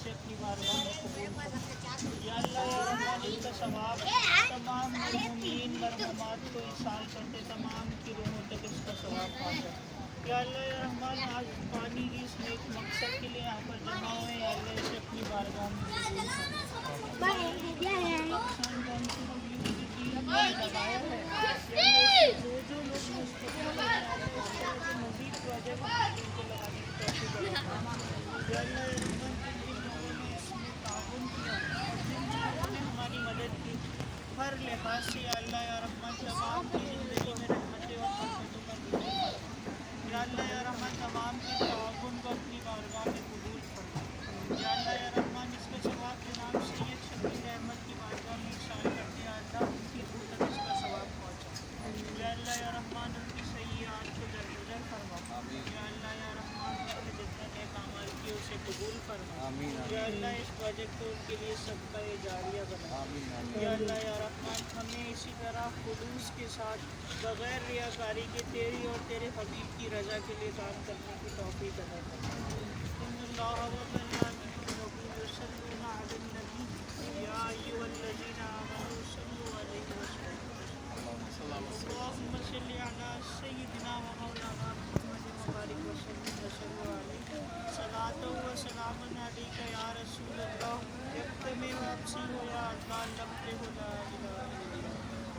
اسے اپنی بارگاہ میں قبول فرما۔ یا اللہ یا رحمان اس کا ثواب تمام مرحومین مرحومات کو ایصال کرتے تمام کی روحوں تک اس کا ثواب پہنچا۔ یا اللہ یا رحمان آج پانی کی اس نیک مقصد کے لیے یہاں پر جمع ہوئے، یا اللہ اسے اپنی بارگاہ میں قبول فرما۔ لگایا ہے جو جو لوگ مستقبل میں مزید پروجیکٹ ان کو لگانے کی توفیق عطا فرما۔ یا اللہ یا رحمان جن جن لوگوں نے اس میں تعاون کیا اور جن جن لوگوں نے ہماری مدد کی ہر لحاظ سے، یا اللہ یا رحمان تمام کی زندگی میں رحمتیں اور برکتوں کا نزول فرما۔ یا اللہ یا رحمان تمام کے تعاون کو اپنی بارگاہ میں قبول فرما۔ یا اللہ یا رحمان اس کا ثواب جناب سید شبیر احمد کی بارگاہ میں ایصال کرتے، یا اللہ ان کی روح تک اس کا ثواب پہنچا۔ یا اللہ یا رحمان ان کی سیئات کو درگزر فرما۔ یا اللہ یا رحمان ان کے جتنے نیک اعمال کیے اسے قبول فرما۔ یا اللہ اس پروجیکٹ کو ان کے لیے صدقہ جاریہ بنا۔ یا اللہ یا رحمان ہمیں اسی طرح خلوص کے ساتھ بغیر ریاکاری کے تیری اور تیرے حبیب کی رضا کے لیے کام کرنے کی توفیق عطا فرما۔ ان اللہ و ملائکتہ یصلون علی النبی یا ایھا الذین آمنوا صلوا علیہ وسلم۔ اللهم صل علی سیدنا و مولانا محمد وبارک وسلم علیہ صلاۃ و سلام علیک یا رسول اللہ یکتم واپسی ہو یا اللہ لبتے ہو لا الہ الا اللہ۔